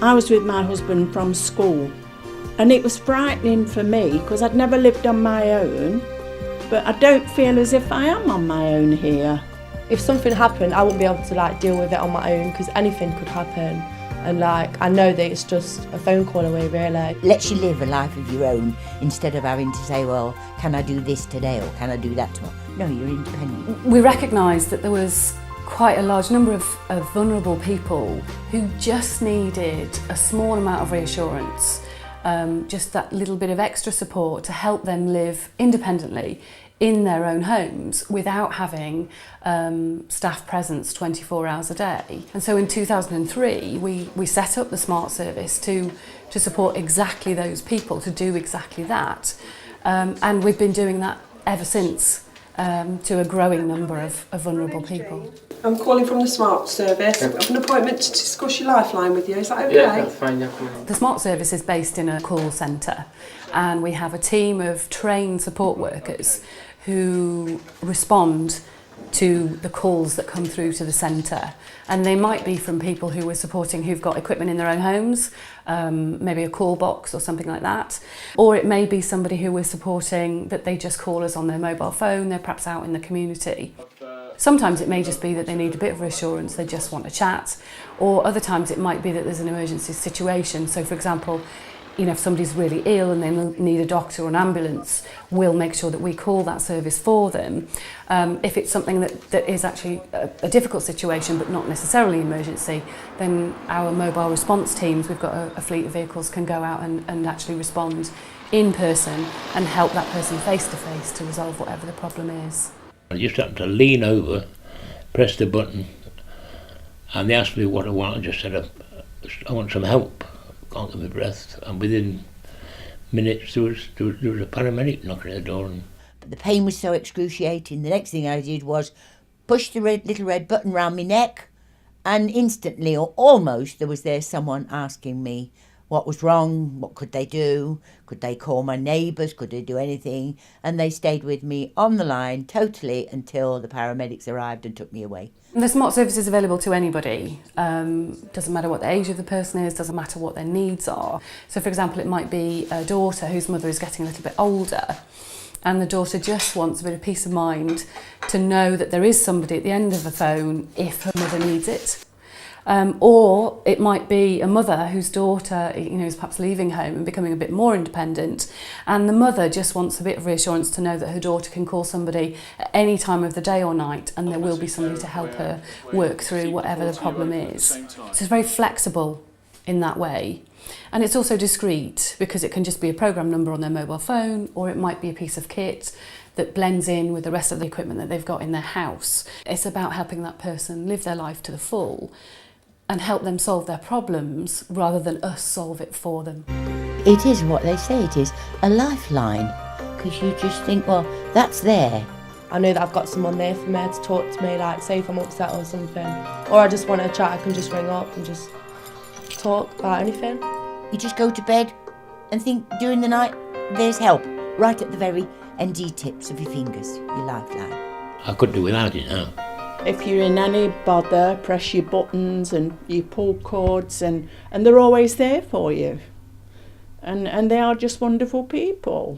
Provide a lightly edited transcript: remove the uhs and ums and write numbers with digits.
I was with my husband from school, and it was frightening for me because I'd never lived on my own, but I don't feel as if I am on my own here. If something happened, I wouldn't be able to deal with it on my own, because anything could happen, and I know that it's just a phone call away, really. Lets you live a life of your own instead of having to say, well, can I do this today or can I do that tomorrow? No, you're independent. We recognised that there was quite a large number of vulnerable people who just needed a small amount of reassurance, just that little bit of extra support to help them live independently in their own homes without having staff presence 24 hours a day. And so in 2003 we set up the SMaRT service to support exactly those people, to do exactly that. And we've been doing that ever since, to a growing number of vulnerable people. I'm calling from the SMaRT service. I've an appointment to discuss your lifeline with you. Is that okay? Yeah, that's fine. Yeah, come on. The SMaRT service is based in a call centre, and we have a team of trained support workers who respond to the calls that come through to the centre. And they might be from people who we're supporting who've got equipment in their own homes, maybe a call box or something like that. Or it may be somebody who we're supporting that they just call us on their mobile phone, they're perhaps out in the community. Sometimes it may just be that they need a bit of reassurance, they just want to chat. Or other times it might be that there's an emergency situation. So for example, if somebody's really ill and they need a doctor or an ambulance, we'll make sure that we call that service for them. If it's something that is actually a difficult situation but not necessarily an emergency, then our mobile response teams, we've got a fleet of vehicles, can go out and actually respond in person and help that person face to face to resolve whatever the problem is. I just happened to lean over, press the button, and they asked me what I want. I just said, I want some help. Can't get my breath, and within minutes there was a paramedic knocking at the door. But the pain was so excruciating, the next thing I did was push the little red button round my neck, and instantly, or almost, there someone asking me what was wrong, what could they do, could they call my neighbours, could they do anything, and they stayed with me on the line totally until the paramedics arrived and took me away. The SMaRT service is available to anybody. Doesn't matter what the age of the person is, doesn't matter what their needs are. So for example, it might be a daughter whose mother is getting a little bit older, and the daughter just wants a bit of peace of mind to know that there is somebody at the end of the phone if her mother needs it. Or it might be a mother whose daughter is perhaps leaving home and becoming a bit more independent, and the mother just wants a bit of reassurance to know that her daughter can call somebody at any time of the day or night, and there will be somebody to help her work through whatever the problem is. So it's very flexible in that way. And it's also discreet, because it can just be a programme number on their mobile phone, or it might be a piece of kit that blends in with the rest of the equipment that they've got in their house. It's about helping that person live their life to the full and help them solve their problems rather than us solve it for them. It is what they say it is, a lifeline, because you just think, well, that's there. I know that I've got someone there for me to talk to me, say if I'm upset or something, or I just want to chat, I can just ring up and just talk about anything. You just go to bed and think during the night, there's help, right at the very end tips of your fingers, your lifeline. I couldn't do without it now. If you're in any bother, press your buttons and you pull cords, and they're always there for you. And they are just wonderful people.